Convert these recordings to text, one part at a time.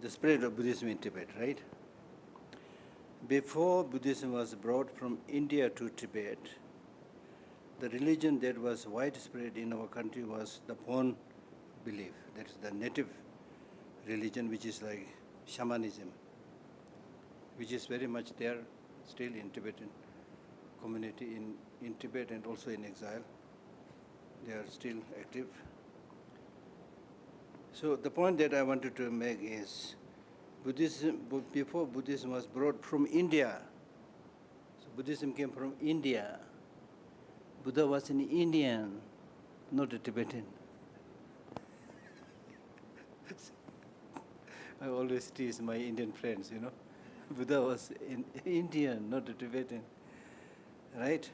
the spread of Buddhism in Tibet, right? Before Buddhism was brought from India to Tibet, the religion that was widespread in our country was the Bon belief. That is the native religion, which is like shamanism, which is very much there still in Tibetan community in Tibet and also in exile. They are still active. So the point that I wanted to make is Buddhism, before Buddhism was brought from India, so Buddhism came from India. Buddha was an Indian, not a Tibetan. I always tease my Indian friends, Buddha was an Indian, not a Tibetan, right?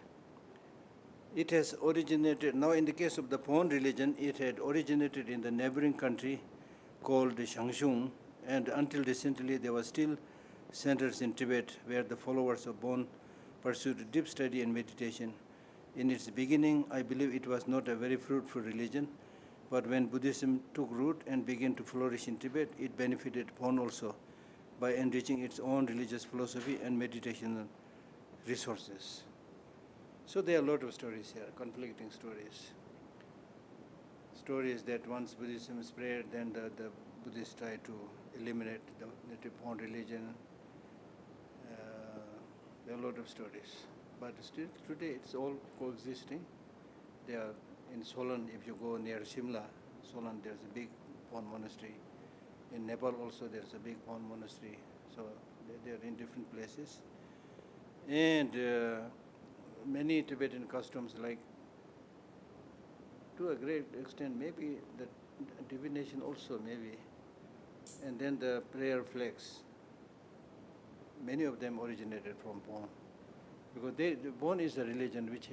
It has originated, now in the case of the Bon religion, it had originated in the neighboring country called Shangshung, and until recently there were still centers in Tibet where the followers of Bon pursued deep study and meditation. In its beginning, I believe it was not a very fruitful religion, but when Buddhism took root and began to flourish in Tibet, it benefited Bon also by enriching its own religious philosophy and meditation resources. So there are a lot of stories here, conflicting stories. Stories that once Buddhism spread, then the Buddhists tried to eliminate the native Bon religion. There are a lot of stories. But still today it's all coexisting. They are in Solan, if you go near Shimla, Solan, there's a big Bon monastery. In Nepal also there's a big Bon monastery. So they are in different places. And many Tibetan customs, like to a great extent, maybe the divination also, maybe, and then the prayer flags. Many of them originated from Bon, because Bon is a religion which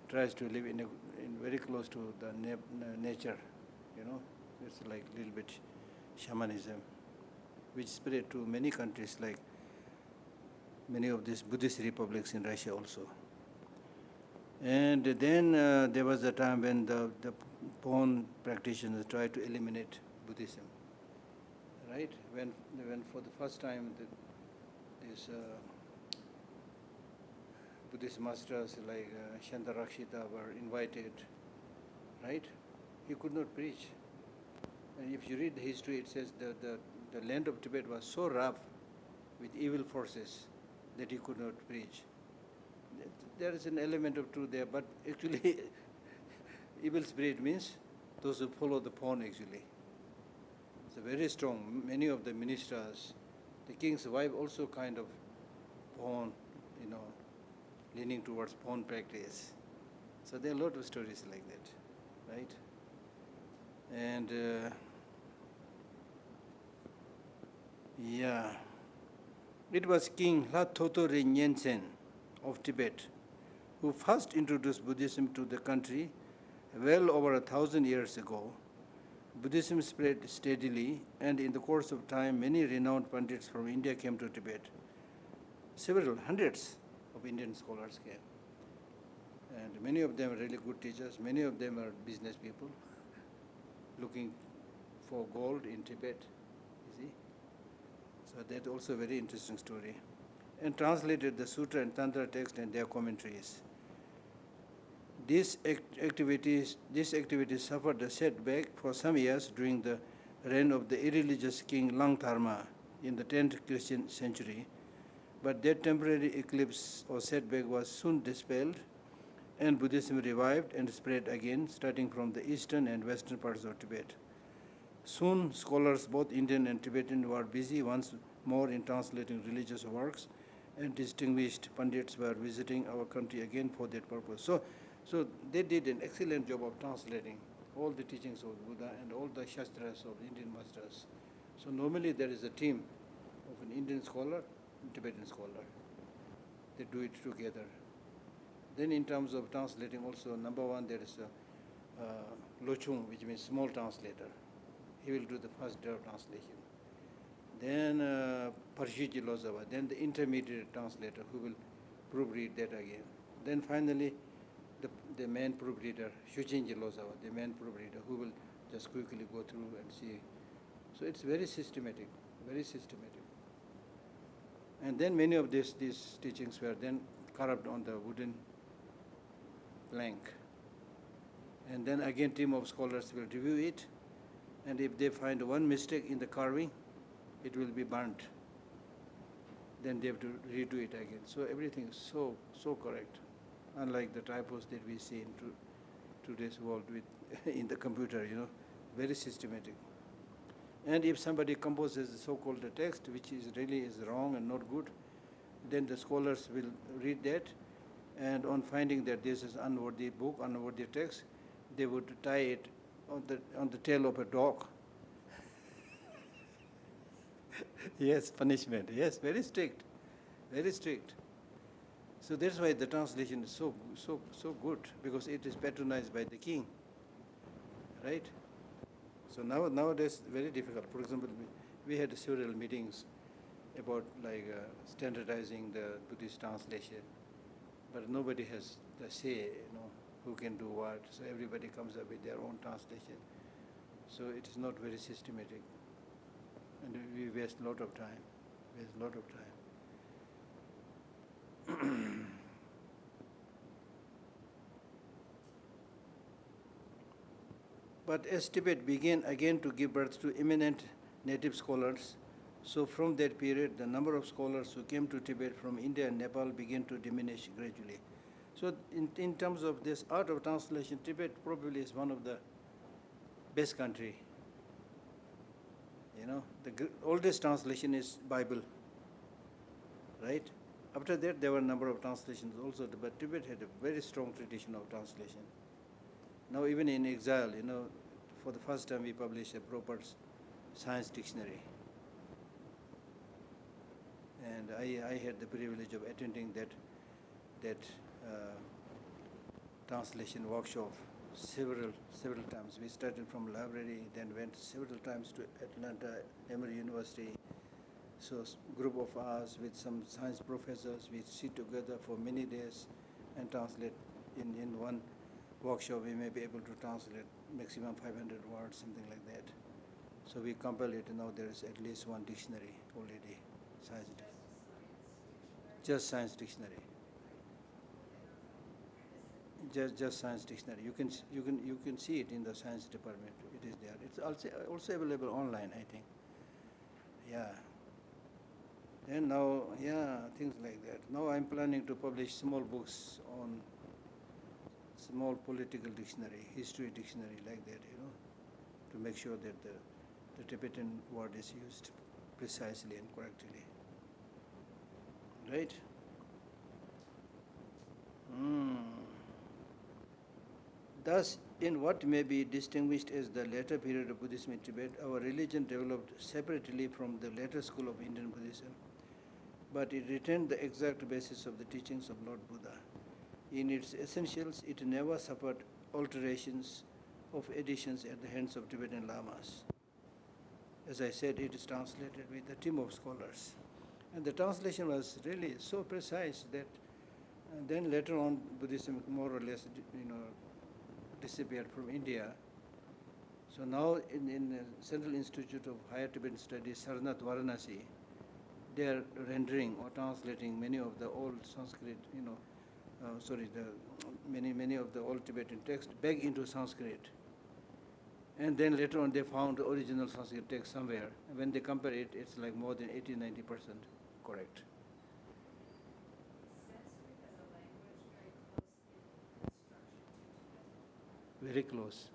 tries to live in very close to the nature, It's like a little bit shamanism, which spread to many countries, like many of these Buddhist republics in Russia also. And then there was a time when the Bon practitioners tried to eliminate Buddhism, right? When for the first time these Buddhist masters like Shantarakshita were invited, right? He could not preach. And if you read the history, it says the land of Tibet was so rough with evil forces that he could not preach. There is an element of truth there, but actually evil spirit means those who follow the Bon actually. It's very strong. Many of the ministers, the king's wife also kind of Bon, leaning towards Bon practice. So there are a lot of stories like that, right? And it was King Lhatoto Rinyensen of Tibet who first introduced Buddhism to the country well over 1,000 years ago. Buddhism spread steadily, and in the course of time, many renowned pundits from India came to Tibet. Several hundreds of Indian scholars came. And many of them are really good teachers. Many of them are business people looking for gold in Tibet, you see. So that's also a very interesting story. And translated the Sutra and Tantra text and their commentaries. These activities suffered a setback for some years during the reign of the irreligious king Langtharma in the 10th Christian century, but that temporary eclipse or setback was soon dispelled, and Buddhism revived and spread again, starting from the eastern and western parts of Tibet. Soon, scholars, both Indian and Tibetan, were busy once more in translating religious works, and distinguished pundits were visiting our country again for that purpose. So they did an excellent job of translating all the teachings of Buddha and all the Shastras of Indian masters. So normally there is a team of an Indian scholar and Tibetan scholar. They do it together. Then in terms of translating also, number one, there is a Lochung, which means small translator. He will do the first draft translation. Then Parshiji Lozawa, then the intermediate translator who will proofread that again. Then finally, the main proofreader, Shuchinji Lozawa, the main proofreader, who will just quickly go through and see So it's very systematic, very systematic. And then many of these teachings were then carved on the wooden plank. And then again team of scholars will review it, and if they find one mistake in the carving, it will be burnt. Then they have to redo it again. So everything is so correct, unlike the typos that we see in today's world with in the computer, very systematic. And if somebody composes a so-called text which is really wrong and not good, then the scholars will read that, and on finding that this is unworthy book, unworthy text, they would tie it on the tail of a dog. Yes, punishment. Yes, very strict, very strict. So that's why the translation is so good, because it is patronized by the king, right? So nowadays very difficult. For example, we had several meetings about standardizing the Buddhist translation, but nobody has the say, who can do what. So everybody comes up with their own translation. So it is not very systematic, and we waste a lot of time. But as Tibet began again to give birth to eminent native scholars, so from that period, the number of scholars who came to Tibet from India and Nepal began to diminish gradually. So in terms of this art of translation, Tibet probably is one of the best country. The oldest translation is Bible, right? After that, there were a number of translations also, but Tibet had a very strong tradition of translation. Now, even in exile, for the first time we published a proper science dictionary. And I had the privilege of attending that translation workshop several times. We started from library, then went several times to Atlanta, Emory University. So a group of us with some science professors, we sit together for many days and translate. In one workshop, we may be able to translate maximum 500 words, something like that. So we compile it, and now there is at least one dictionary already, just science dictionary. Just science dictionary. You can see it in the science department. It is there. It's also available online, I think. Yeah. And now, things like that. Now I'm planning to publish small books on small political dictionary, history dictionary, like that, to make sure that the Tibetan word is used precisely and correctly. Right? Thus, in what may be distinguished as the later period of Buddhism in Tibet, our religion developed separately from the later school of Indian Buddhism, but it retained the exact basis of the teachings of Lord Buddha. In its essentials, it never suffered alterations of additions at the hands of Tibetan lamas. As I said, it is translated with a team of scholars. And the translation was really so precise that then later on Buddhism more or less, disappeared from India. So now in the Central Institute of Higher Tibetan Studies, Sarnath, Varanasi, they are rendering or translating many of the old Sanskrit, many of the old Tibetan texts back into Sanskrit. And then later on they found the original Sanskrit text somewhere. And when they compare it, it's like more than 80-90% correct. Very close,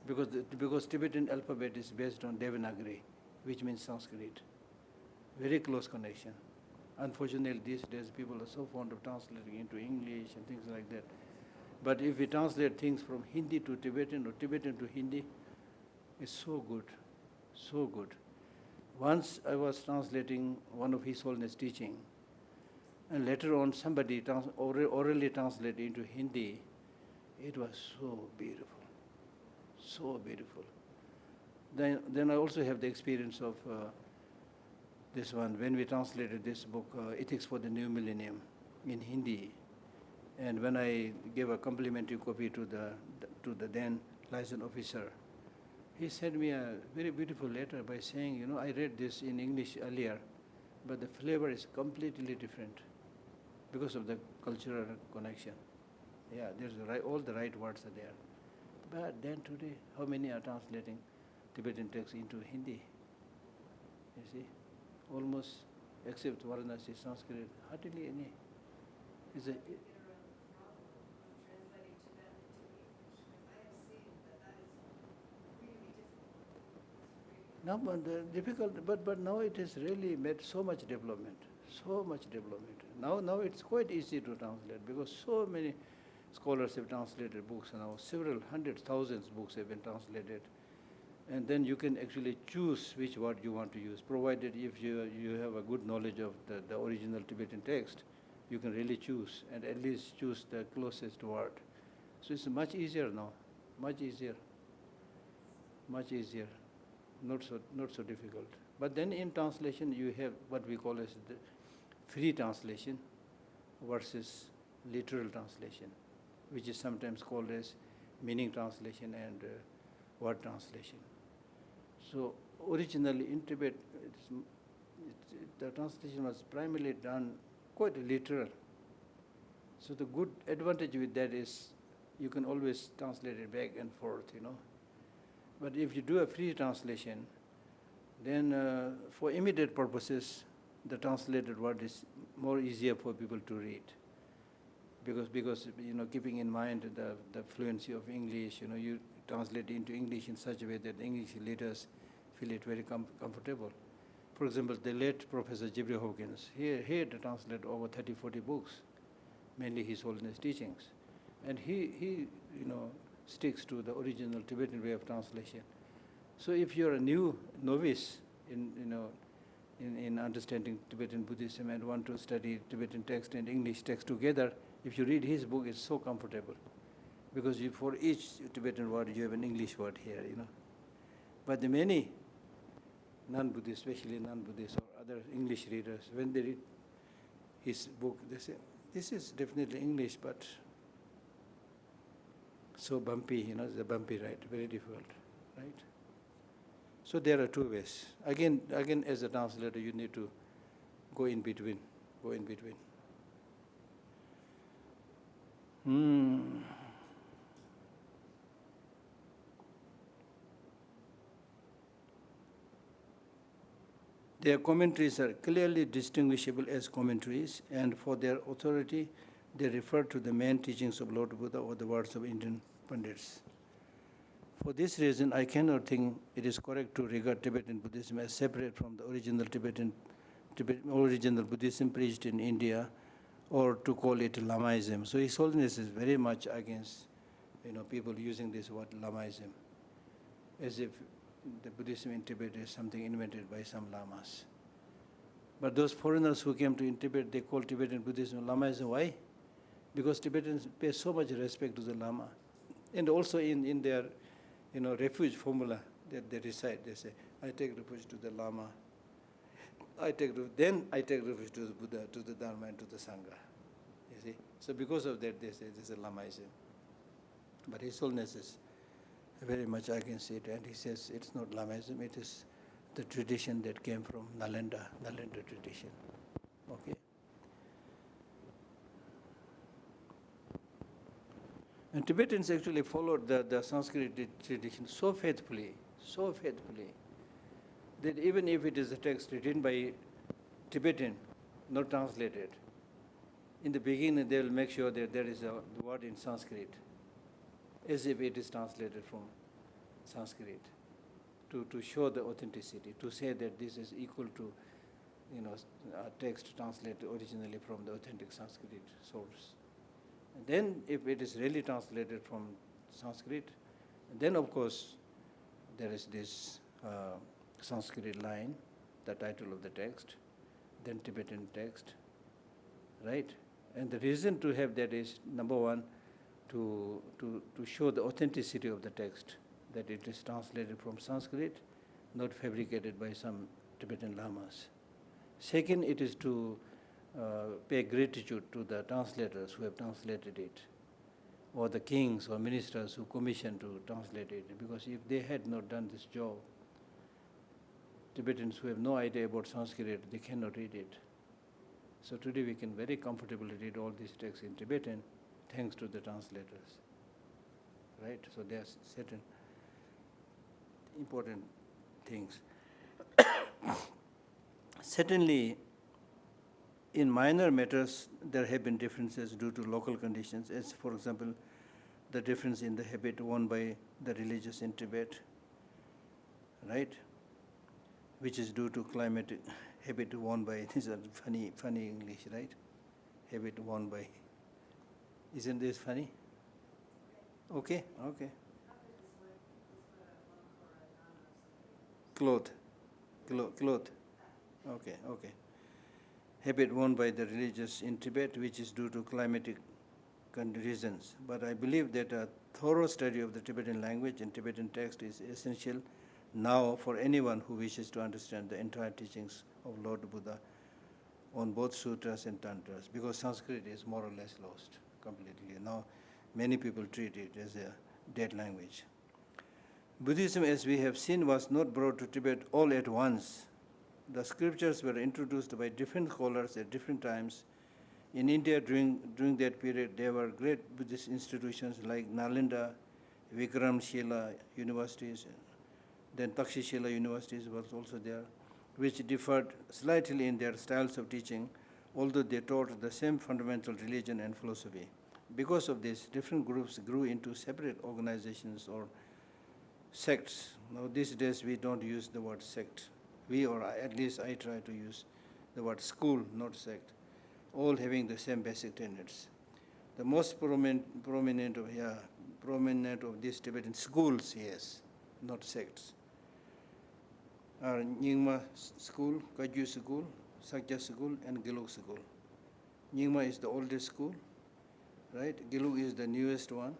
because Tibetan alphabet is based on Devanagari, which means Sanskrit. Very close connection. Unfortunately, these days people are so fond of translating into English and things like that. But if we translate things from Hindi to Tibetan or Tibetan to Hindi, it's so good, so good. Once I was translating one of His Holiness teaching, and later on somebody orally translated into Hindi. It was so beautiful, so beautiful. Then I also have the experience of this one, when we translated this book, Ethics for the New Millennium, in Hindi. And when I gave a complimentary copy to the then licensed officer, He sent me a very beautiful letter by saying, I read this in English earlier, but the flavor is completely different because of the cultural connection. Yeah, all the right words are there. But then today, how many are translating Tibetan texts into Hindi? You see, almost, except Varanasi, Sanskrit, hardly any. Is it? No, but difficult. But now it has really made so much development, so much development. Now it's quite easy to translate because so many scholars have translated books now. Several hundreds, thousands books have been translated, and then you can actually choose which word you want to use. Provided if you have a good knowledge of the original Tibetan text, you can really choose and at least choose the closest word. So it's much easier now, much easier, much easier. Not so difficult. But then in translation you have what we call as the free translation versus literal translation, which is sometimes called as meaning translation and word translation. So originally in Tibet, the translation was primarily done quite literal. So the good advantage with that is you can always translate it back and forth, But if you do a free translation, then for immediate purposes, the translated word is more easier for people to read. Because keeping in mind the fluency of English, you translate into English in such a way that the English readers feel it very comfortable. For example, the late Professor Jibril Hawkins, he had to translate over 30, 40 books, mainly His Holiness teachings. And he sticks to the original Tibetan way of translation. So if you're a new novice in understanding Tibetan Buddhism and want to study Tibetan text and English text together, if you read his book, it's so comfortable. Because for each Tibetan word, you have an English word here, But the many non-Buddhists, especially non-Buddhists or other English readers, when they read his book, they say, this is definitely English, but so bumpy, it's a bumpy ride, very difficult, right? So there are two ways. Again, as a translator, you need to go in between. Their commentaries are clearly distinguishable as commentaries, and for their authority, they refer to the main teachings of Lord Buddha or the words of Indian Pandits. For this reason, I cannot think it is correct to regard Tibetan Buddhism as separate from the original original Buddhism preached in India, or to call it Lamaism. So His Holiness is very much against, people using this word Lamaism, as if the Buddhism in Tibet is something invented by some lamas. But those foreigners who came to Tibet, they call Tibetan Buddhism Lamaism. Why? Because Tibetans pay so much respect to the Lama. And also in their refuge formula that they recite, they say, I take refuge to the Lama, then I take refuge to the Buddha, to the Dharma, and to the Sangha. You see? So because of that, they say this is Lamaism. But His Holiness is very much against it, and he says it's not Lamaism, it is the tradition that came from Nalanda tradition. Okay? And Tibetans actually followed the Sanskrit tradition so faithfully, that even if it is a text written by Tibetan, not translated, in the beginning they will make sure that there is a word in Sanskrit, as if it is translated from Sanskrit, to show the authenticity, to say that this is equal to a text translated originally from the authentic Sanskrit source. And then if it is really translated from Sanskrit, then of course there is this Sanskrit line, the title of the text, then Tibetan text, right? And the reason to have that is, number one, to show the authenticity of the text, that it is translated from Sanskrit, not fabricated by some Tibetan lamas. Second, it is to pay gratitude to the translators who have translated it. or the kings or ministers who commissioned to translate it, because if they had not done this job, Tibetans who have no idea about Sanskrit, they cannot read it. So today we can very comfortably read all these texts in Tibetan thanks to the translators. Right? So there are certain important things. Certainly, in minor matters, there have been differences due to local conditions, as for example, the difference in the habit worn by the religious in Tibet, right? Which is due to climate habit worn by, these are funny English, right? Habit worn by. Isn't this funny? Okay. Cloth. Okay. Habit worn by the religious in Tibet, which is due to climatic reasons. But I believe that a thorough study of the Tibetan language and Tibetan text is essential now for anyone who wishes to understand the entire teachings of Lord Buddha on both sutras and tantras, because Sanskrit is more or less lost completely. Now, many people treat it as a dead language. Buddhism, as we have seen, was not brought to Tibet all at once. The scriptures were introduced by different scholars at different times. In India, during that period, there were great Buddhist institutions like Nalanda, Vikramshila universities, then Takshashila universities was also there, which differed slightly in their styles of teaching, although they taught the same fundamental religion and philosophy. Because of this, different groups grew into separate organizations or sects. Now, these days we don't use the word sect. We, or at least I try to use the word school, not sect, all having the same basic tenets. The most prominent of these Tibetan schools, yes, not sects, are Nyingma school, Kagyu school, Sakya school, and Gelug school. Nyingma is the oldest school, right? Gelug is the newest one.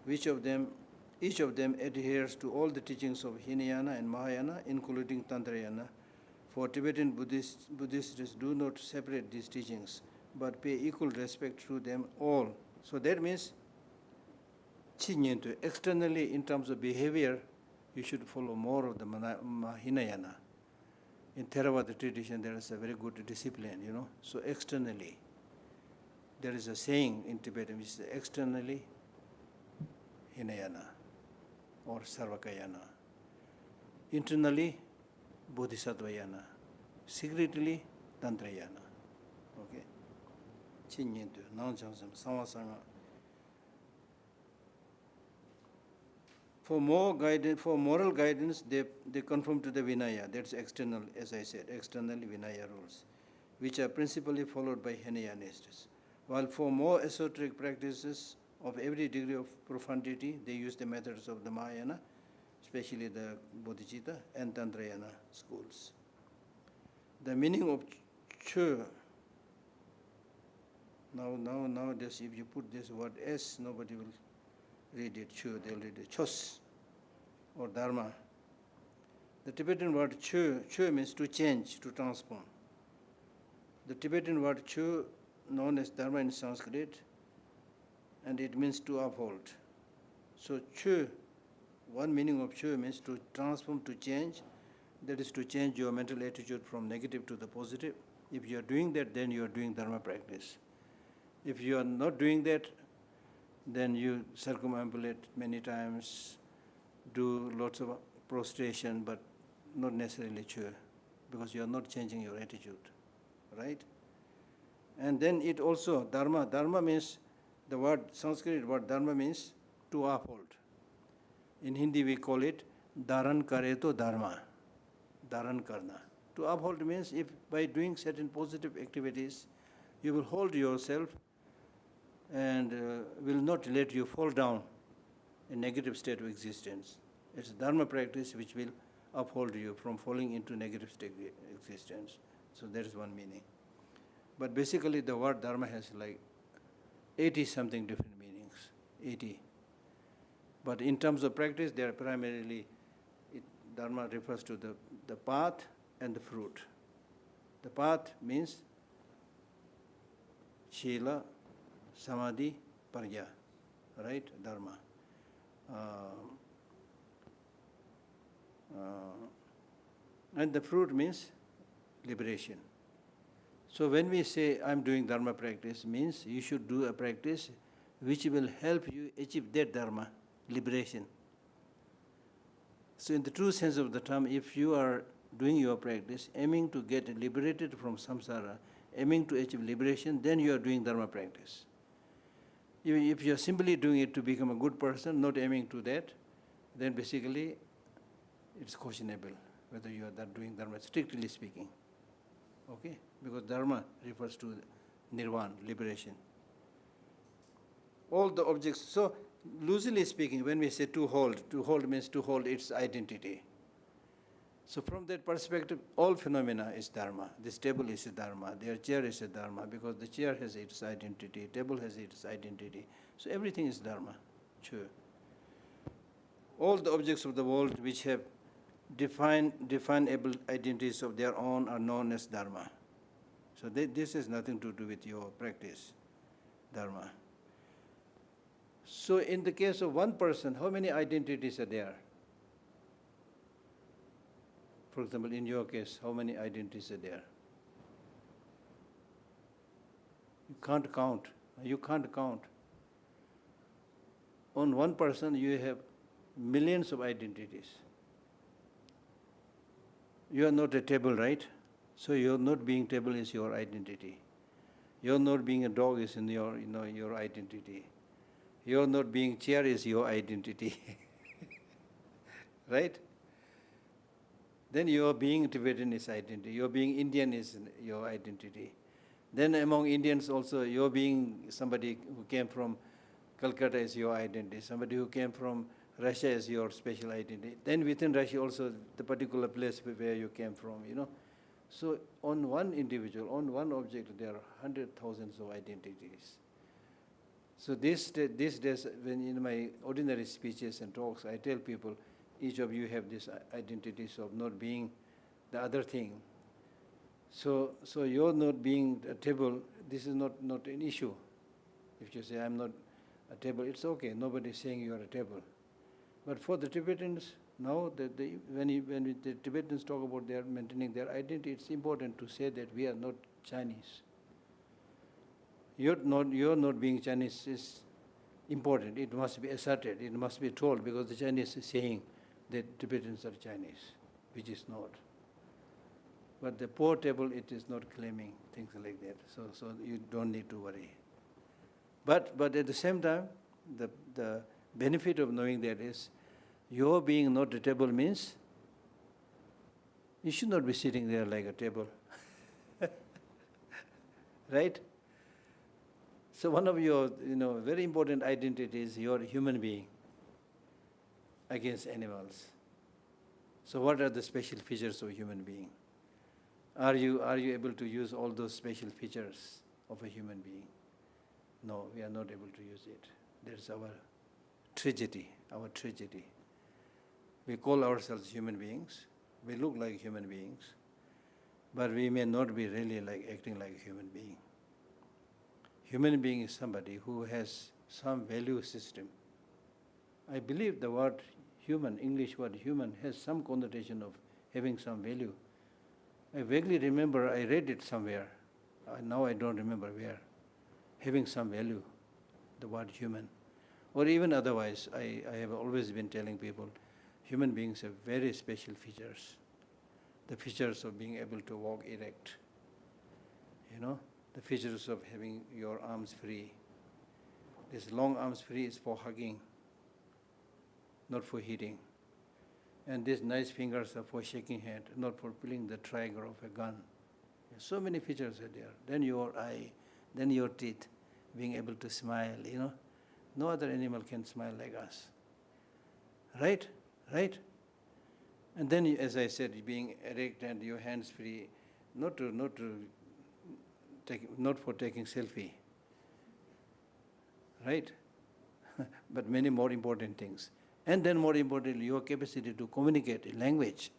Each of them adheres to all the teachings of Hinayana and Mahayana, including Tantrayana. For Tibetan Buddhists do not separate these teachings, but pay equal respect to them all. So that means, externally, in terms of behavior, you should follow more of the Hinayana. In Theravada tradition, there is a very good discipline, So externally, there is a saying in Tibetan which is externally Hinayana or Sarvakayana. Internally, Bodhisattvayana. Secretly, Tantrayana. Okay? Chinyintu, Nanchangsam, Samasanga. For moral guidance, they conform to the Vinaya. That's external, as I said, externally Vinaya rules, which are principally followed by Hinayanists. While for more esoteric practices of every degree of profundity, they use the methods of the Mahayana, especially the Bodhicitta and Tantrayana schools. The meaning of Chö, nowadays if you put this word S, nobody will read it Chö, they'll read it Chos or Dharma. The Tibetan word Chö means to change, to transform. The Tibetan word Chö, known as Dharma in Sanskrit, and it means to uphold. So Chö, one meaning of Chö means to transform, to change. That is to change your mental attitude from negative to the positive. If you are doing that, then you are doing Dharma practice. If you are not doing that, then you circumambulate many times, do lots of prostration, but not necessarily Chö, because you are not changing your attitude, right? And then it also, Dharma means, the word, Sanskrit word Dharma means to uphold. In Hindi we call it Dharan kare to Dharma, Dharan karna. To uphold means if by doing certain positive activities, you will hold yourself and will not let you fall down in negative state of existence. It's a Dharma practice which will uphold you from falling into negative state of existence. So that is one meaning. But basically the word Dharma has like 80 something different meanings, 80. But in terms of practice, they are primarily, Dharma refers to the path and the fruit. The path means Shila, Samadhi, Prajna. right? Dharma. And the fruit means liberation. So when we say I'm doing dharma practice, means you should do a practice which will help you achieve that dharma, liberation. So in the true sense of the term, if you are doing your practice, aiming to get liberated from samsara, aiming to achieve liberation, then you are doing dharma practice. If you are simply doing it to become a good person, not aiming to that, then basically it's questionable whether you are doing dharma, strictly speaking. Okay? Because dharma refers to nirvana, liberation. All the objects, so loosely speaking, when we say to hold means to hold its identity. So from that perspective, all phenomena is dharma. This table is a dharma, their chair is a dharma, because the chair has its identity, table has its identity. So everything is dharma. Sure. All the objects of the world which have definable identities of their own are known as dharma. So this has nothing to do with your practice, dharma. So in the case of one person, how many identities are there? For example, in your case, how many identities are there? You can't count. You can't count. On one person, you have millions of identities. You are not a table, right? So your not being table is your identity. Your not being a dog is in your identity. Your not being chair is your identity. Right? Then your being Tibetan is identity. Your being Indian is your identity. Then among Indians also, your being somebody who came from Calcutta is your identity. Somebody who came from Russia is your special identity. Then within Russia also, the particular place where you came from, So on one individual, on one object, there are 100,000s of identities. So these days, when in my ordinary speeches and talks, I tell people, each of you have these identities of not being the other thing. So your not being a table, this is not an issue. If you say, I'm not a table, it's okay. Nobody is saying you are a table. But for the Tibetans, now, when the Tibetans talk about their maintaining their identity, it's important to say that we are not Chinese. Your not being Chinese is important. It must be asserted. It must be told, because the Chinese is saying that Tibetans are Chinese, which is not. But the poor table, it is not claiming things like that. So you don't need to worry. But at the same time, the benefit of knowing that is, your being not a table means you should not be sitting there like a table. Right? So one of your very important identities is your human being against animals. So what are the special features of a human being? Are you able to use all those special features of a human being? No, we are not able to use it. That's our tragedy. We call ourselves human beings. We look like human beings, but we may not be really acting like a human being. Human being is somebody who has some value system. I believe the word human, English word human, has some connotation of having some value. I vaguely remember I read it somewhere. Now I don't remember where. Having some value, the word human. Or even otherwise, I have always been telling people, human beings have very special features. The features of being able to walk erect. The features of having your arms free. This long arms free is for hugging, not for hitting. And these nice fingers are for shaking hand, not for pulling the trigger of a gun. So many features are there. Then your eye, then your teeth, being able to smile, No other animal can smile like us. Right? And then, as I said, being erect and your hands free, not for taking selfie. Right? But many more important things. And then more importantly, your capacity to communicate in language.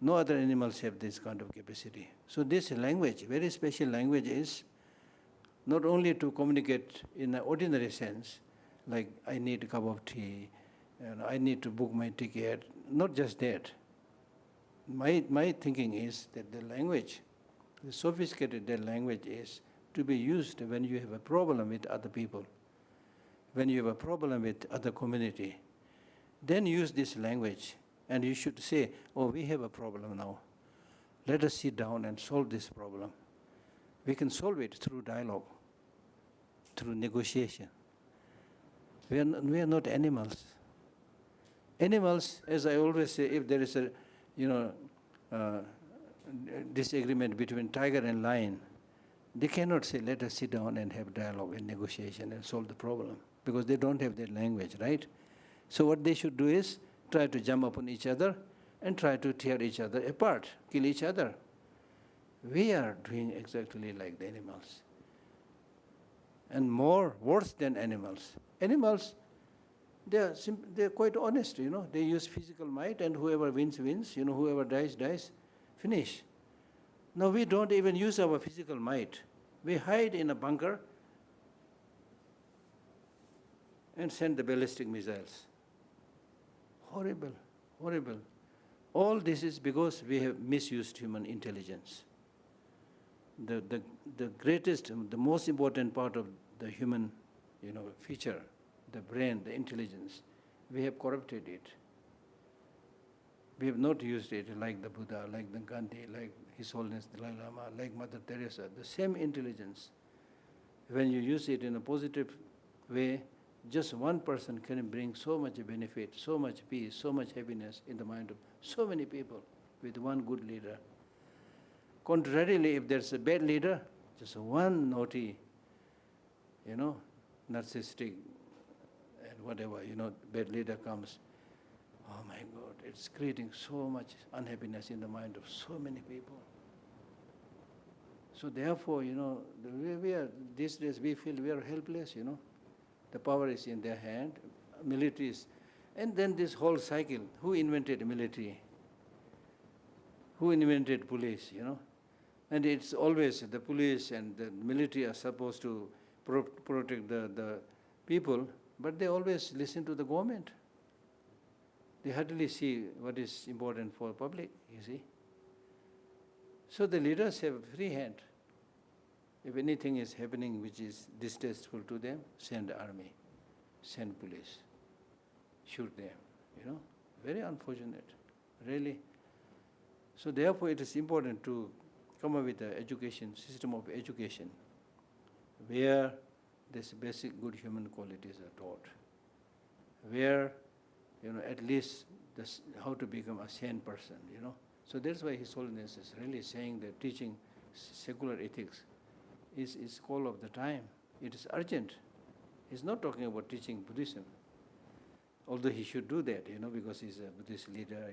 No other animals have this kind of capacity. So this language, very special language, is not only to communicate in an ordinary sense, like I need a cup of tea, and I need to book my ticket, not just that. My thinking is that the language, the sophisticated that language is to be used when you have a problem with other people, when you have a problem with other community. Then use this language, and you should say, oh, we have a problem now. Let us sit down and solve this problem. We can solve it through dialogue, through negotiation. We are not animals. Animals, as I always say, if there is a disagreement between tiger and lion, they cannot say, let us sit down and have dialogue and negotiation and solve the problem, because they don't have that language, right? So what they should do is try to jump upon each other and try to tear each other apart, kill each other. We are doing exactly like the animals. And worse than animals. Animals, they're quite honest, They use physical might, and whoever wins, wins. Whoever dies, dies. Finish. Now we don't even use our physical might. We hide in a bunker and send the ballistic missiles. Horrible, horrible. All this is because we have misused human intelligence. The greatest, the most important part of the human, feature, the brain, the intelligence, we have corrupted it. We have not used it like the Buddha, like the Gandhi, like His Holiness Dalai Lama, like Mother Teresa. The same intelligence. When you use it in a positive way, just one person can bring so much benefit, so much peace, so much happiness in the mind of so many people with one good leader. Contrarily, if there's a bad leader, just one naughty, narcissistic and whatever, bad leader comes, oh my God, it's creating so much unhappiness in the mind of so many people. So therefore, we are, these days we feel we are helpless, The power is in their hand, military is, and then this whole cycle, who invented military? Who invented police, And it's always the police and the military are supposed to protect the people, but they always listen to the government. They hardly see what is important for public, you see. So the leaders have free hand. If anything is happening which is distasteful to them, send army, send police, shoot them, Very unfortunate, really. So therefore it is important to come up with an system of education, where these basic good human qualities are taught, where, at least how to become a sane person, So that's why His Holiness is really saying that teaching secular ethics is call of the time. It is urgent. He's not talking about teaching Buddhism, although he should do that, because he's a Buddhist leader,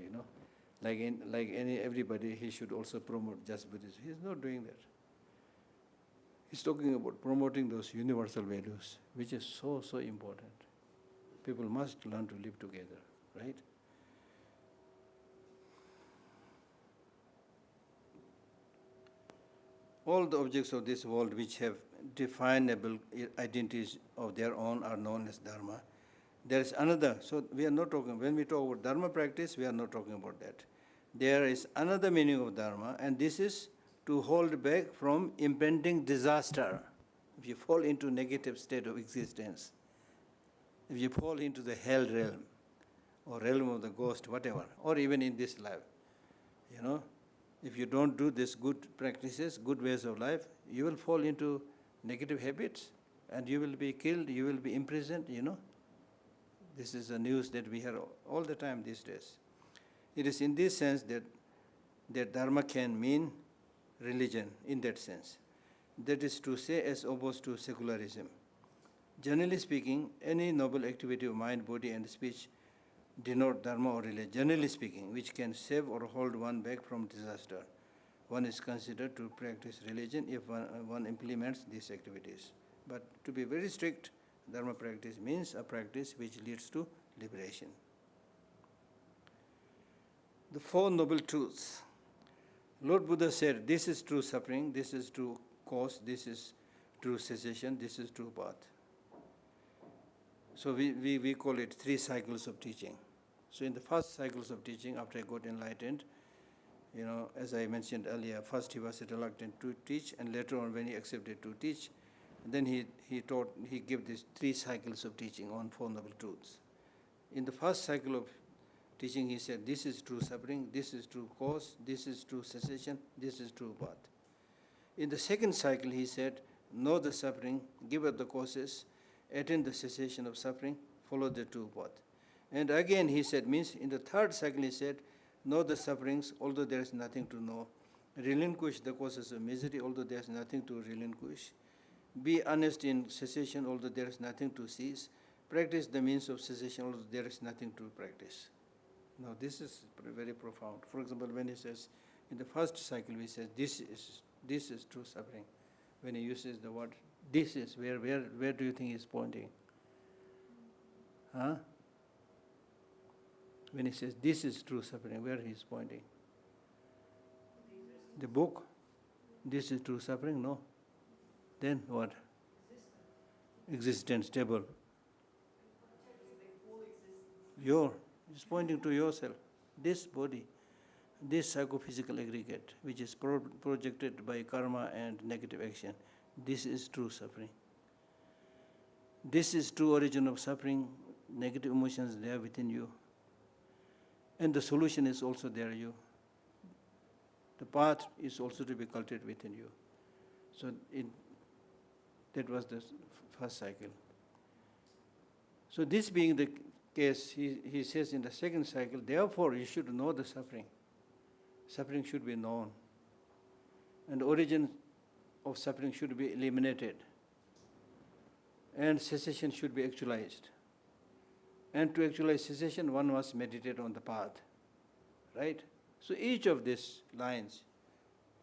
Like everybody, he should also promote just Buddhism. He's not doing that. He's talking about promoting those universal values, which is so, so important. People must learn to live together, right? All the objects of this world which have definable identities of their own are known as Dharma. There is another, so we are not talking, when we talk about Dharma practice, we are not talking about that. There is another meaning of Dharma, and this is to hold back from impending disaster. If you fall into negative state of existence, if you fall into the hell realm, or realm of the ghost, whatever, or even in this life, if you don't do these good practices, good ways of life, you will fall into negative habits, and you will be killed, you will be imprisoned, This is the news that we hear all the time these days. It is in this sense that Dharma can mean religion, in that sense. That is to say, as opposed to secularism. Generally speaking, any noble activity of mind, body, and speech denote Dharma or religion, generally speaking, which can save or hold one back from disaster. One is considered to practice religion if one implements these activities. But to be very strict, Dharma practice means a practice which leads to liberation. The Four Noble Truths. Lord Buddha said, this is true suffering, this is true cause, this is true cessation, this is true path. So we call it 3 cycles of teaching. So in the first cycles of teaching, after I got enlightened, as I mentioned earlier, first he was reluctant to teach, and later on when he accepted to teach, then he gave these 3 cycles of teaching on Four Noble Truths. In the first cycle of teaching, he said, this is true suffering, this is true cause, this is true cessation, this is true path. In the second cycle, he said, know the suffering, give up the causes, attain the cessation of suffering, follow the true path. And again, he said, means in the third cycle, he said, know the sufferings, although there is nothing to know. Relinquish the causes of misery, although there is nothing to relinquish. Be honest in cessation, although there is nothing to cease. Practice the means of cessation, although there is nothing to practice. Now, this is very profound. For example, when he says, in the first cycle, he says, this is true suffering. When he uses the word, this is, where do you think he is pointing? Huh? When he says, this is true suffering, where he is pointing? The book, this is true suffering? No. Then what? Existence, table. It's pointing to yourself. This body, this psychophysical aggregate, which is projected by karma and negative action, this is true suffering. This is true origin of suffering, negative emotions there within you. And the solution is also there, you. The path is also to be cultivated within you. So that was the first cycle. So this being the case, he says in the second cycle, therefore you should know the suffering. Suffering should be known. And the origin of suffering should be eliminated. And cessation should be actualized. And to actualize cessation, one must meditate on the path. Right? So each of these lines,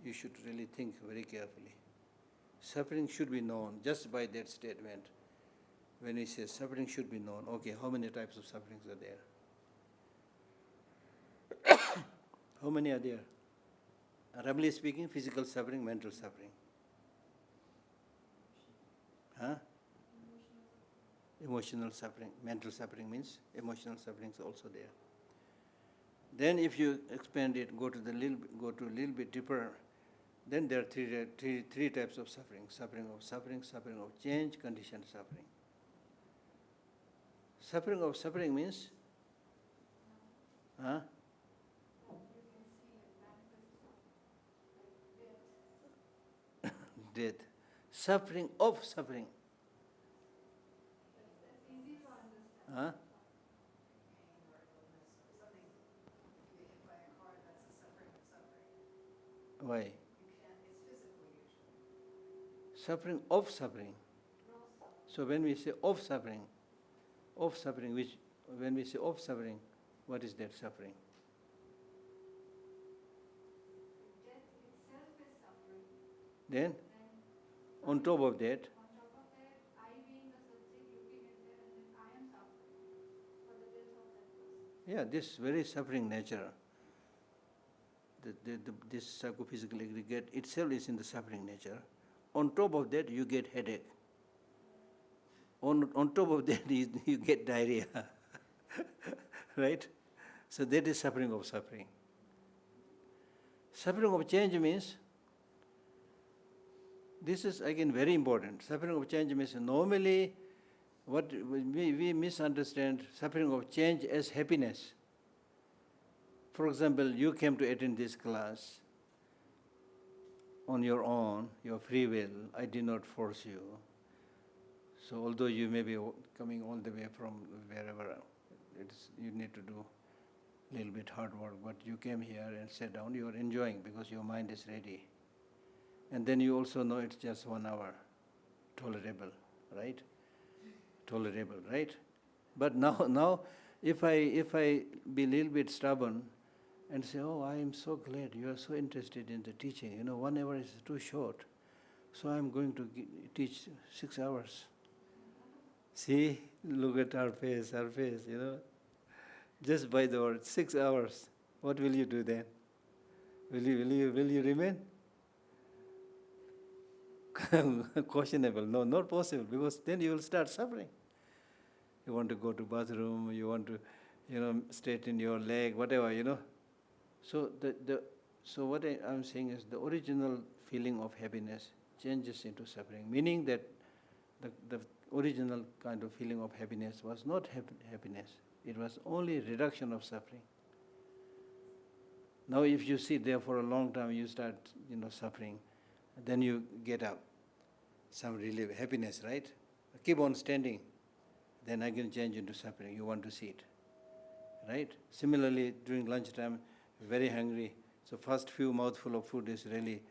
you should really think very carefully. Suffering should be known just by that statement. When he says suffering should be known, okay, how many types of sufferings are there? How many are there? Roughly speaking, physical suffering, mental suffering. Huh? Emotional suffering. Mental suffering means emotional suffering is also there. Then if you expand it, go to a little bit deeper, then there are three types of suffering. Suffering of change, conditioned suffering. Suffering of suffering means, huh? Death. Suffering of suffering. Huh? Why? Suffering of suffering. So when we say of suffering, when we say of suffering, what is that suffering? Death itself is suffering. Then, on top of that, I being the subject looking at that, and then I am suffering for the death of that person. yeah, this very suffering nature, this psychophysical aggregate itself is in the suffering nature. On top of that, you get headache. On top of that, you get diarrhea. Right? So that is suffering of suffering. Suffering of change means, this is again very important. Suffering of change means normally what we misunderstand suffering of change as happiness. For example, you came to attend this class on your own, your free will. I did not force you. So although you may be coming all the way from wherever, you need to do a little bit hard work, but you came here and sat down, you are enjoying because your mind is ready. And then you also know it's just 1 hour, tolerable, right? Tolerable, right? But now, if I be a little bit stubborn and say, oh, I am so glad you are so interested in the teaching. 1 hour is too short, so I am going to teach 6 hours. See, look at our face, just by the word 6 hours. What will you do then? Will you remain? questionable. No, not possible, because then you will start suffering. You want to go to bathroom, you want to, straighten your leg, whatever. So so what I'm saying is the original feeling of happiness changes into suffering, meaning that the original kind of feeling of happiness was not happiness. It was only reduction of suffering. Now if you sit there for a long time, you start, suffering, then you get up, some relief, happiness, right? Keep on standing, then again change into suffering. You want to sit, right? Similarly, during lunchtime, very hungry, so first few mouthful of food is really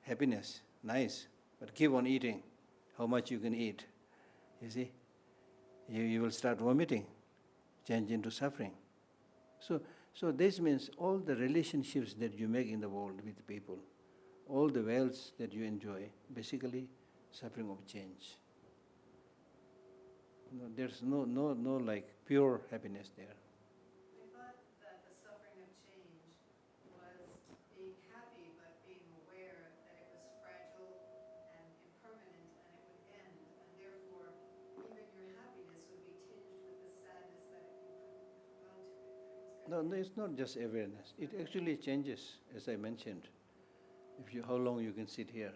happiness, nice, but keep on eating. How much you can eat, you see? You will start vomiting, change into suffering. So this means all the relationships that you make in the world with people, all the wealth that you enjoy, basically suffering of change. There's no like pure happiness there. I thought that the suffering of change was being happy, but being aware that it was fragile and impermanent and it would end, and therefore even your happiness would be tinged with the sadness that you couldn't hold on to it. No, it's not just awareness. It actually changes, as I mentioned. How long you can sit here.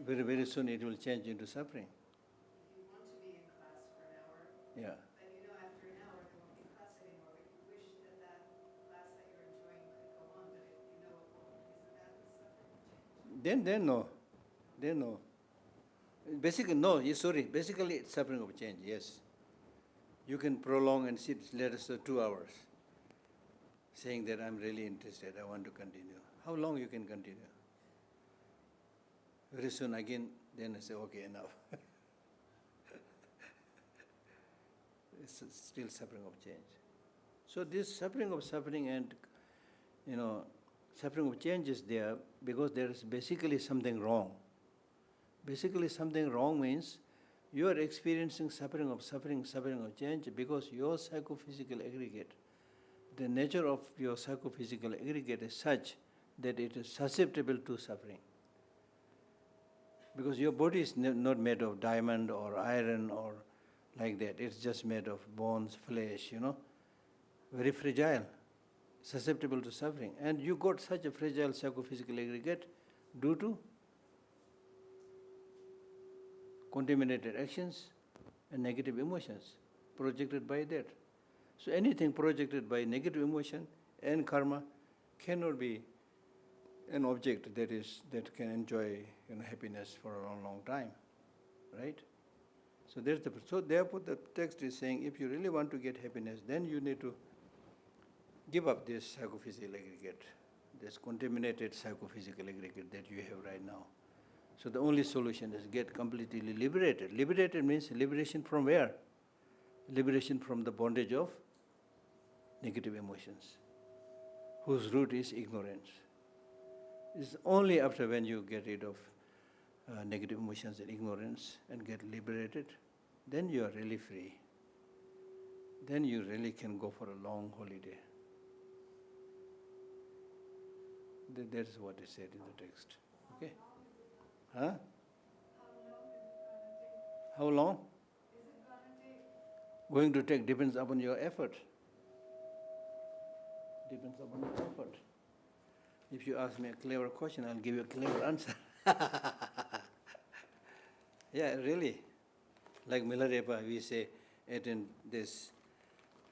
Very, very soon it will change into suffering. If you want to be in class for an hour, Yeah. then after an hour there won't be class anymore, but you wish that class that you're enjoying could go on, but it won't. Isn't that the suffering of change? Then no. Basically, no, sorry. Basically, it's suffering of change, yes. You can prolong and sit, let us say, 2 hours, saying that I'm really interested, I want to continue. How long you can continue? Very soon again, then I say, okay, enough. It's still suffering of change. So this suffering and, suffering of change is there because there is basically something wrong. Basically something wrong means you are experiencing suffering of change because your psychophysical aggregate, the nature of your psychophysical aggregate is such that it is susceptible to suffering. Because your body is not made of diamond or iron or like that. It's just made of bones, flesh, very fragile, susceptible to suffering. And you got such a fragile psychophysical aggregate due to contaminated actions and negative emotions projected by that. So anything projected by negative emotion and karma cannot be an object that can enjoy happiness for a long time, right? So therefore the text is saying if you really want to get happiness, then you need to give up this psychophysical aggregate, this contaminated psychophysical aggregate that you have right now. So the only solution is get completely liberated. Liberated means liberation from where? Liberation from the bondage of negative emotions, whose root is ignorance. It's only after when you get rid of negative emotions and ignorance and get liberated, then you are really free. Then you really can go for a long holiday. That is what is said in the text. Okay? Huh? How long How long? is it going to take? Is it going to take? Going to take depends upon your effort. Depends upon your effort. If you ask me a clever question, I'll give you a clever answer. Yeah, really. Like Milarepa, we say, attain this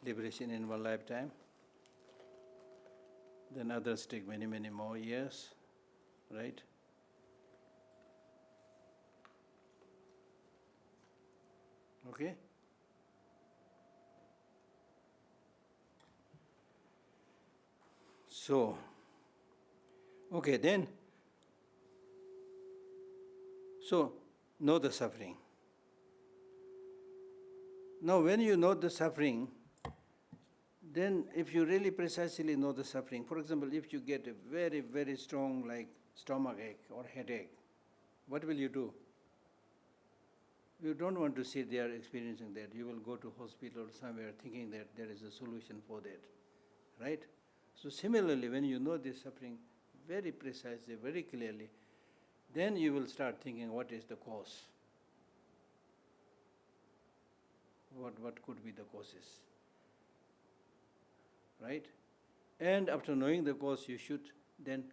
liberation in one lifetime. Then others take many, many more years, right? Okay? So, okay, then, so know the suffering. Now, when you know the suffering, then if you really precisely know the suffering, for example, if you get a very, very strong like stomach ache or headache, what will you do? You don't want to sit there experiencing that. You will go to hospital or somewhere thinking that there is a solution for that, right? So similarly, when you know this suffering very precisely, very clearly, then you will start thinking, what is the cause? What could be the causes? Right? And after knowing the cause, you should then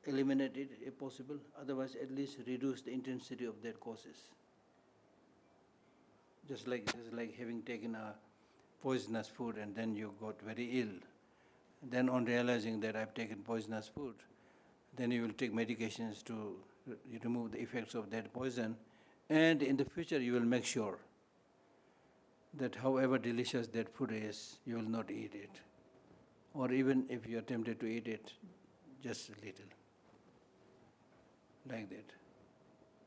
eliminate it if possible, otherwise at least reduce the intensity of that causes. Just like having taken a poisonous food and then you got very ill. Then on realizing that I've taken poisonous food, then you will take medications to remove the effects of that poison, and in the future you will make sure that however delicious that food is, you will not eat it. Or even if you are tempted to eat it, just a little. Like that.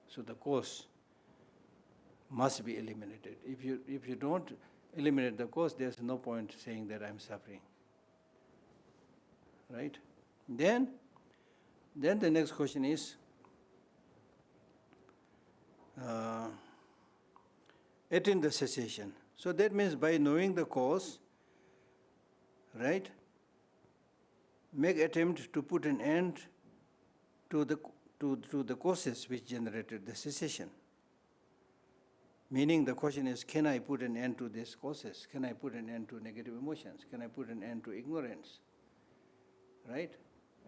So the cause must be eliminated. If you don't eliminate the cause, there's no point saying that I'm suffering. Right? Then the next question is, attain the cessation. So that means by knowing the cause, right, make attempt to put an end to the causes which generated the cessation. Meaning the question is, can I put an end to these causes? Can I put an end to negative emotions? Can I put an end to ignorance? Right?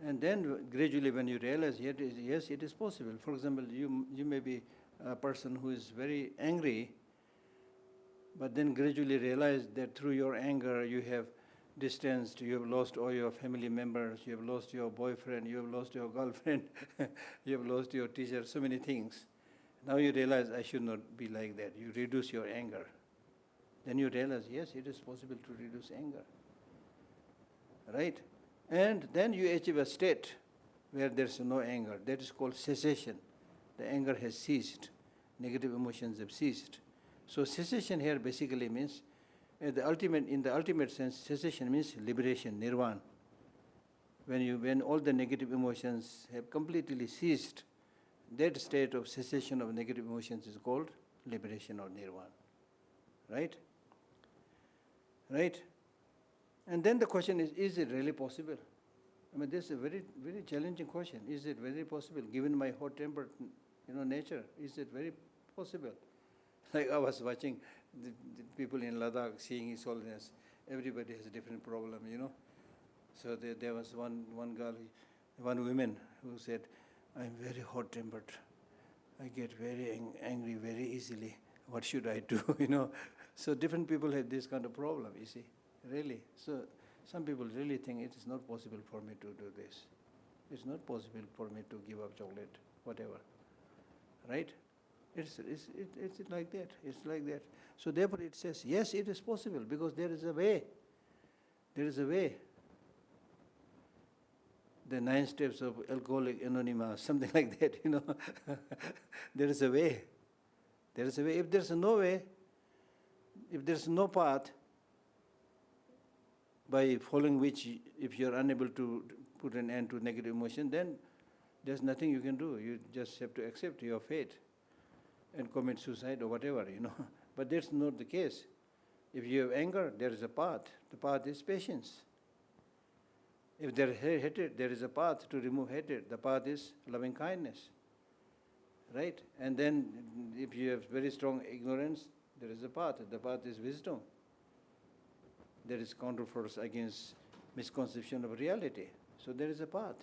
And then gradually when you realize, yes, it is possible. For example, you may be a person who is very angry, but then gradually realize that through your anger you have distanced, you have lost all your family members, you have lost your boyfriend, you have lost your girlfriend, you have lost your teacher, so many things. Now you realize I should not be like that. You reduce your anger. Then you realize, yes, it is possible to reduce anger. Right? And then you achieve a state where there is no anger. That is called cessation. The anger has ceased. Negative emotions have ceased. So cessation here basically means, in the ultimate sense, cessation means liberation, nirvana. When all the negative emotions have completely ceased, that state of cessation of negative emotions is called liberation or nirvana. Right? Right? And then the question is it really possible? I mean, this is a very, very challenging question. Is it very possible, given my hot-tempered, nature? Is it very possible? Like I was watching the people in Ladakh, seeing His Holiness. Everybody has a different problem, So there was one girl, one woman who said, I'm very hot-tempered. I get very angry very easily. What should I do, So different people have this kind of problem, you see, really. So some people really think it is not possible for me to do this. It's not possible for me to give up chocolate, whatever. Right? It's like that. It's like that. So therefore it says, yes, it is possible because there is a way. There is a way. The 9 steps of Alcoholic Anonymous, something like that, There is a way. There is a way. If there is no way, if there is no path by following which, if you are unable to put an end to negative emotion, then there's nothing you can do. You just have to accept your fate and commit suicide or whatever, But that's not the case. If you have anger, there is a path. The path is patience. If there is hatred, there is a path to remove hatred. The path is loving kindness. Right? And then if you have very strong ignorance, there is a path. The path is wisdom. There is counterforce against misconception of reality. So there is a path.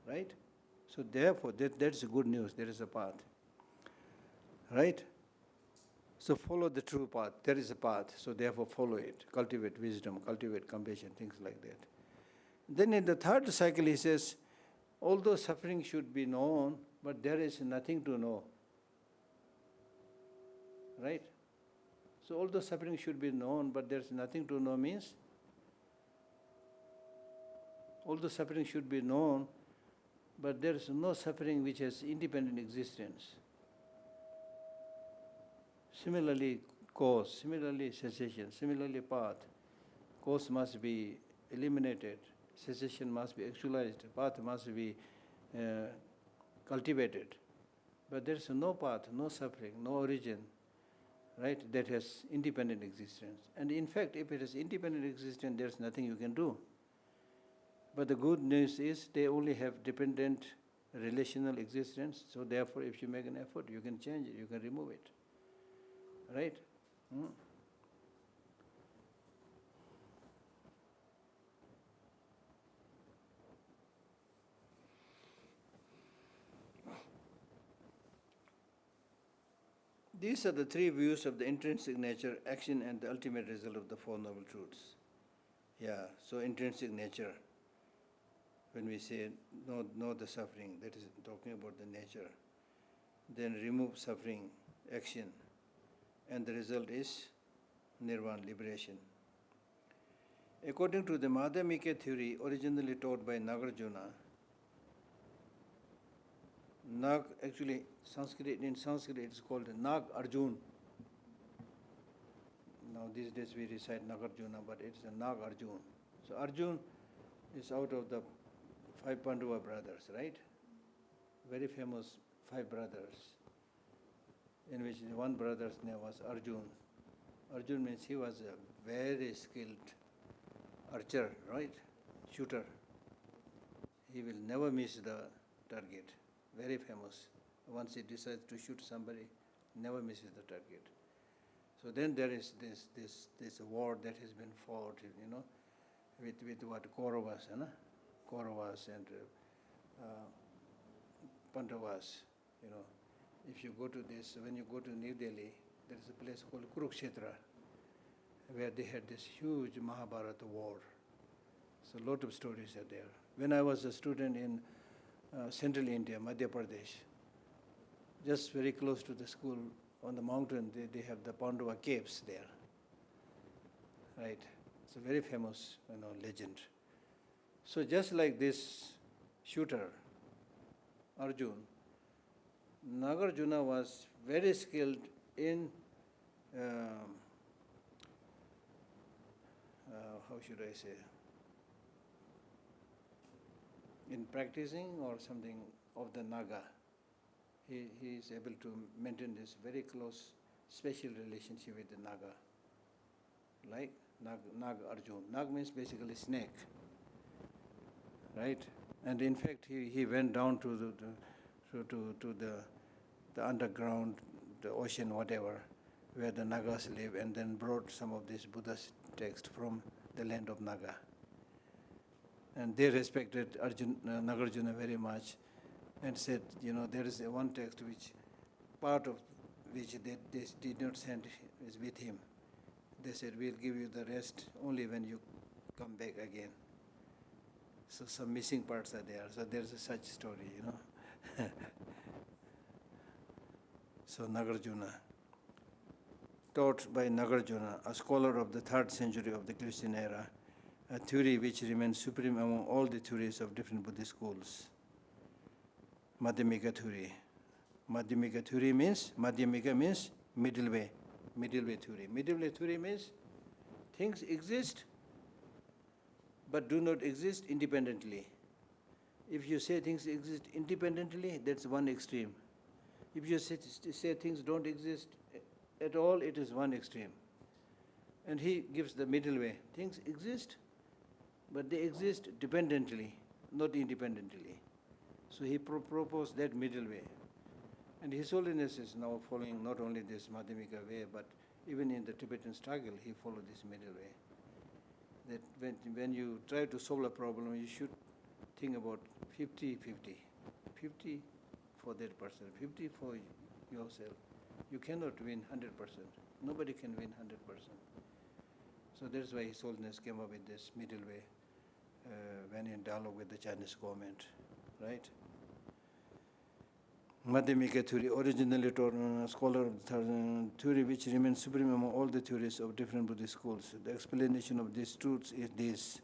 Right? So therefore, that's good news. There is a path. Right? So follow the true path. There is a path. So therefore follow it. Cultivate wisdom, cultivate compassion, things like that. Then in the third cycle he says, although suffering should be known, but there is nothing to know. Right? So although suffering should be known, but there is nothing to know means, although suffering should be known, but there is no suffering which has independent existence. Similarly, cause, similarly cessation, similarly path. Cause must be eliminated, cessation must be actualized, path must be cultivated. But there is no path, no suffering, no origin, right, that has independent existence. And in fact, if it has independent existence, there is nothing you can do. But the good news is they only have dependent relational existence, so therefore if you make an effort, you can change it, you can remove it. Right? Hmm? These are the three views of the intrinsic nature, action, and the ultimate result of the Four Noble Truths. Yeah, so intrinsic nature, when we say know the suffering, that is talking about the nature. Then remove suffering, action, and the result is nirvana, liberation. According to the Madhyamika theory, originally taught by Nagarjuna, actually in Sanskrit it's called Nag Arjun. Now these days we recite Nagarjuna, but it's a Nag Arjun. So Arjun is out of the 5 Pandava brothers, right? Very famous 5 brothers, in which one brother's name was Arjun. Arjun means he was a very skilled archer, right? Shooter. He will never miss the target. Very famous. Once he decides to shoot somebody, never misses the target. So then there is this war that has been fought, with what Kauravas, Kauravas and Pandavas. If you go to this, when you go to New Delhi, there is a place called Kurukshetra, where they had this huge Mahabharata war. So a lot of stories are there. When I was a student in central India, Madhya Pradesh, just very close to the school, on the mountain, they have the Pandava caves there. Right? It's a very famous, legend. So just like this shooter, Arjun, Nagarjuna was very skilled in, how should I say, in practicing or something of the Naga. He is able to maintain this very close, special relationship with the Naga, like Nag Arjun. Nag means basically snake, right? And in fact, he went down to the underground, the ocean, whatever, where the Nagas live, and then brought some of this Buddha's text from the land of Naga. And they respected Nagarjuna very much, and said, there is one text which, part of which they did not send is with him. They said, we'll give you the rest only when you come back again. So some missing parts are there. So there's such story, So Nagarjuna, taught by Nagarjuna, a scholar of the 3rd century of the Christian era, a theory which remains supreme among all the theories of different Buddhist schools. Madhyamika theory. Madhyamika means middle way theory. Middle way theory means things exist but do not exist independently. If you say things exist independently, that's one extreme. If you say things don't exist at all, it is one extreme. And he gives the middle way. Things exist, but they exist dependently, not independently. So he proposed that middle way. And His Holiness is now following not only this Madhyamika way, but even in the Tibetan struggle, he followed this middle way. That when you try to solve a problem, you should think about 50-50. 50 for that person, 50 for yourself. You cannot win 100%. Nobody can win 100%. So that's why His Holiness came up with this middle way when in dialogue with the Chinese government, right? Madhyamika theory, originally taught a scholar of the theory which remains supreme among all the theories of different Buddhist schools. The explanation of these truths is this.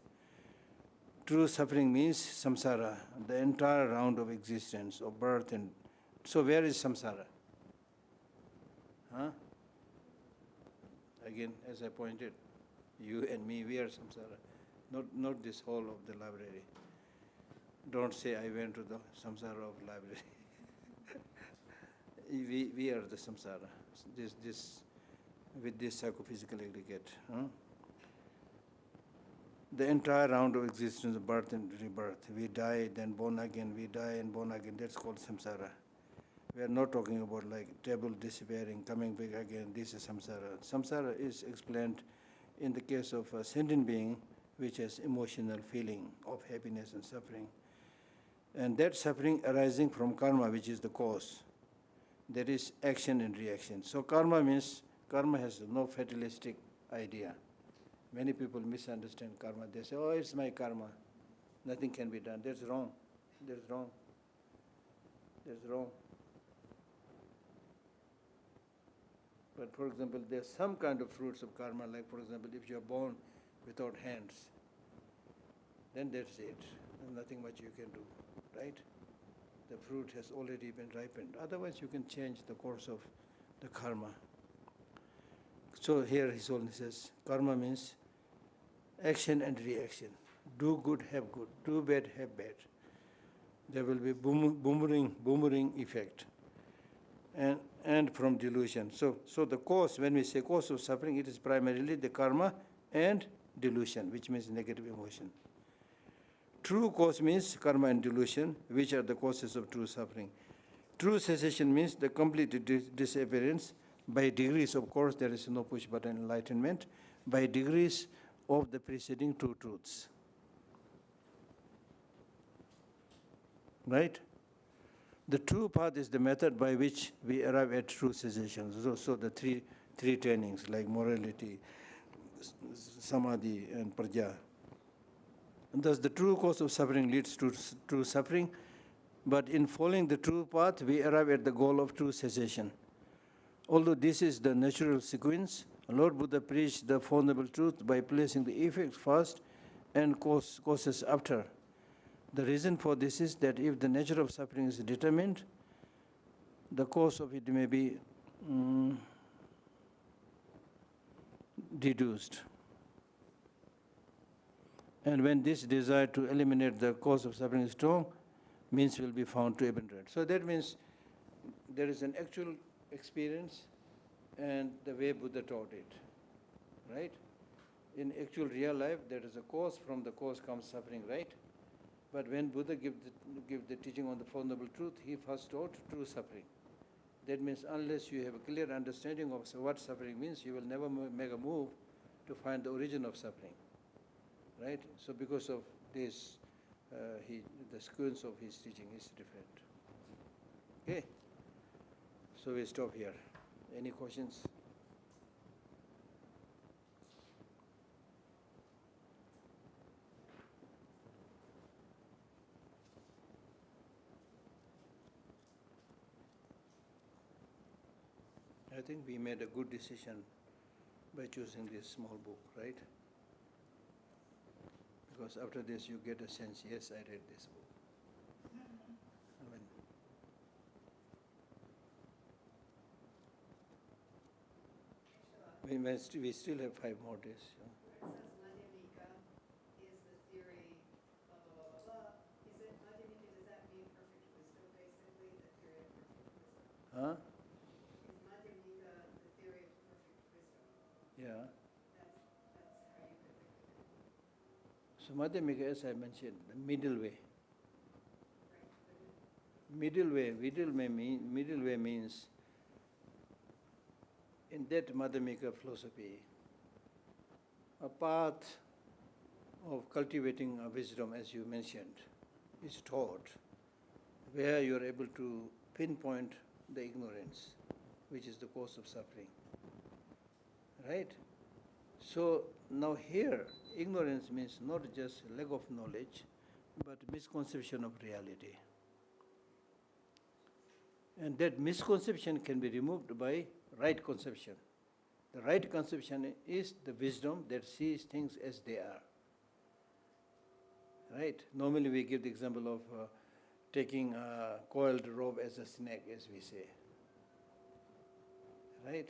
True suffering means samsara, the entire round of existence, of birth and... So where is samsara? Again, as I pointed, you and me, we are samsara, not this whole of the library. Don't say I went to the samsara of library. We are the samsara, with this psychophysical aggregate. the entire round of existence, birth and rebirth. We die, then born again, we die and born again. That's called samsara. We are not talking about like table disappearing, coming back again. This is samsara. Samsara is explained in the case of a sentient being which has emotional feeling of happiness and suffering. And that suffering arising from karma, which is the cause. There is action and reaction. So karma has no fatalistic idea. Many people misunderstand karma. They say, oh, it's my karma. Nothing can be done. That's wrong. That's wrong. That's wrong. But for example, there's some kind of fruits of karma, like for example, if you're born without hands, then that's it. There's nothing much you can do, right? The fruit has already been ripened. Otherwise, you can change the course of the karma. So here His Holiness says, karma means action and reaction. Do good, have good. Do bad, have bad. There will be boomerang effect. And from delusion. So the cause, when we say cause of suffering, it is primarily the karma and delusion, which means negative emotion. True cause means karma and delusion, which are the causes of true suffering. True cessation means the complete disappearance by degrees. Of course, there is no push button enlightenment, by degrees of the preceding two truths. Right? The true path is the method by which we arrive at true cessation. So the three trainings like morality, samadhi, and prajna. And thus the true cause of suffering leads to true suffering, but in following the true path, we arrive at the goal of true cessation. Although this is the natural sequence, Lord Buddha preached the Four Noble Truths by placing the effects first and causes after. The reason for this is that if the nature of suffering is determined, the cause of it may be deduced. And when this desire to eliminate the cause of suffering is strong, means will be found to abandon. So that means there is an actual experience and the way Buddha taught it, right? In actual real life, there is a cause, from the cause comes suffering, right? But when Buddha gave the teaching on the Four Noble Truths, he first taught true suffering. That means unless you have a clear understanding of what suffering means, you will never make a move to find the origin of suffering, right? So because of this, the sequence of his teaching is different. Okay? So we stop here. Any questions? I think we made a good decision by choosing this small book, right? Because after this you get a sense, yes, I read this book. We still have 5 more days. Where it says Madhyamika is the theory, blah, blah, blah, blah, blah. Is it Madhyamika, does that mean perfect wisdom, basically, the theory of perfect wisdom? Huh? Is Madhyamika the theory of perfect wisdom? Yeah. That's how you could think of it. So Madhyamika, as I mentioned, the middle way. Right. Middle way means, in that Madhyamika philosophy, a path of cultivating a wisdom, as you mentioned, is taught, where you are able to pinpoint the ignorance, which is the cause of suffering. Right? So now here, ignorance means not just lack of knowledge, but misconception of reality. And that misconception can be removed by right conception. The right conception is the wisdom that sees things as they are. Right? Normally we give the example of taking a coiled rope as a snake, as we say. Right?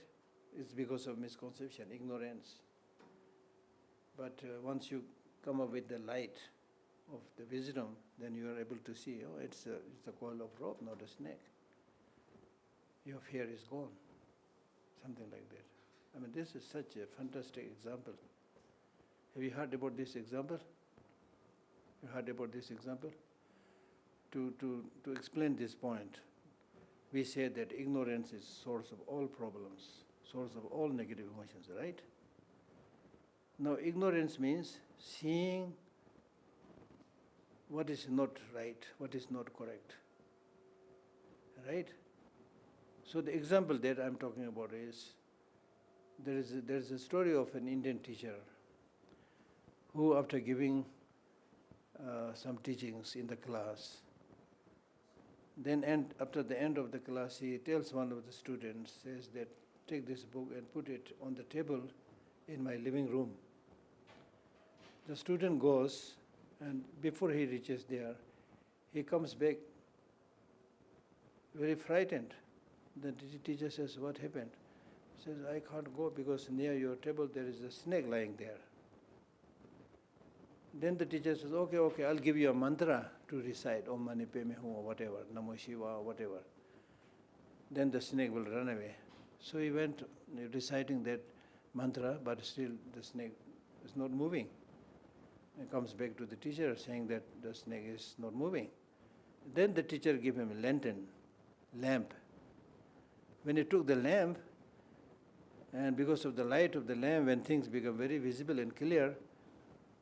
It's because of misconception, ignorance. But once you come up with the light of the wisdom, then you are able to see, oh, it's a coil of rope, not a snake. Your fear is gone. Something like that. I mean, this is such a fantastic example. Have you heard about this example? You heard about this example? To explain this point, we say that ignorance is source of all problems, source of all negative emotions, right? Now, ignorance means seeing what is not right, what is not correct, right? So the example that I'm talking about is, there is a story of an Indian teacher who, after giving some teachings in the class, then after the end of the class, he tells one of the students, says that, take this book and put it on the table in my living room. The student goes, and before he reaches there, he comes back very frightened. The teacher says, what happened? He says, I can't go because near your table there is a snake lying there. Then the teacher says, okay, I'll give you a mantra to recite, Om Mani Padme Hum or whatever, Namo Shiva or whatever. Then the snake will run away. So he went reciting that mantra, but still the snake is not moving. He comes back to the teacher saying that the snake is not moving. Then the teacher gave him a lamp. When he took the lamp, and because of the light of the lamp, when things become very visible and clear,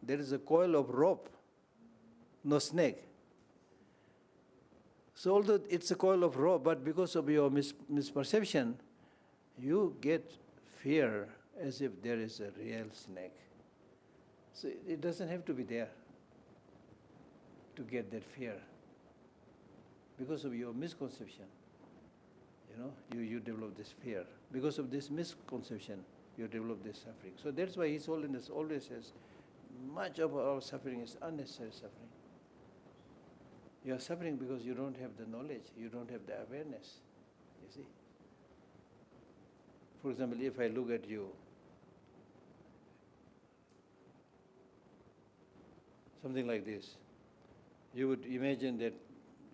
there is a coil of rope, no snake. So although it's a coil of rope, but because of your misperception, you get fear as if there is a real snake. So it doesn't have to be there to get that fear. Because of your misconception, you develop this fear. Because of this misconception, you develop this suffering. So that's why His Holiness always says, much of our suffering is unnecessary suffering. You are suffering because you don't have the knowledge, you don't have the awareness, you see. For example, if I look at you, something like this, you would imagine that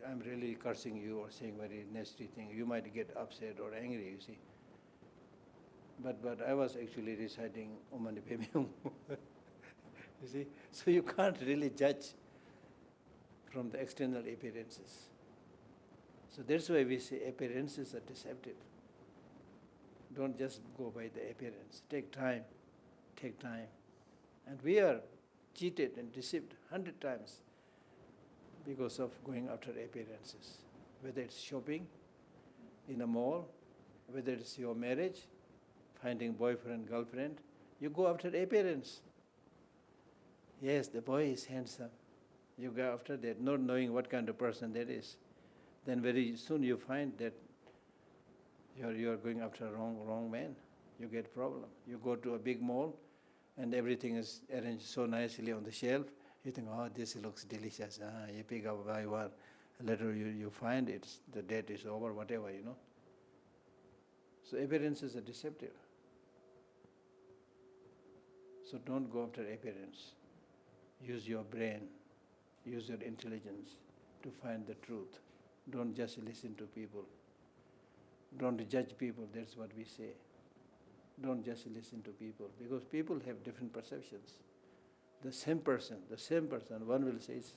I'm really cursing you or saying very nasty thing. You might get upset or angry, you see. But I was actually reciting Om Mani Padme Hum. You see? So you can't really judge from the external appearances. So that's why we say appearances are deceptive. Don't just go by the appearance. Take time. And we are cheated and deceived 100 times because of going after appearances. Whether it's shopping in a mall, whether it's your marriage, finding boyfriend, girlfriend, you go after appearance. Yes, the boy is handsome. You go after that, not knowing what kind of person that is. Then very soon you find that you are going after a wrong man. You get problem. You go to a big mall and everything is arranged so nicely on the shelf. You think, oh, this looks delicious. You pick up, buy one. Later you find the date is over, whatever, So appearances are deceptive. So don't go after appearance. Use your brain, use your intelligence to find the truth. Don't just listen to people. Don't judge people, that's what we say. Don't just listen to people, because people have different perceptions. The same person, one will say it's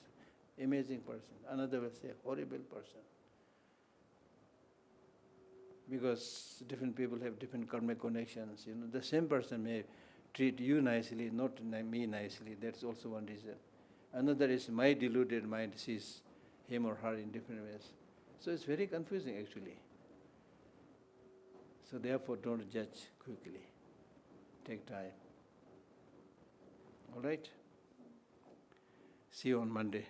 amazing person, another will say horrible person. Because different people have different karmic connections. The same person may treat you nicely, not me nicely. That's also one reason. Another is my deluded mind sees him or her in different ways. So it's very confusing actually. So therefore don't judge quickly. Take time. All right? See you on Monday.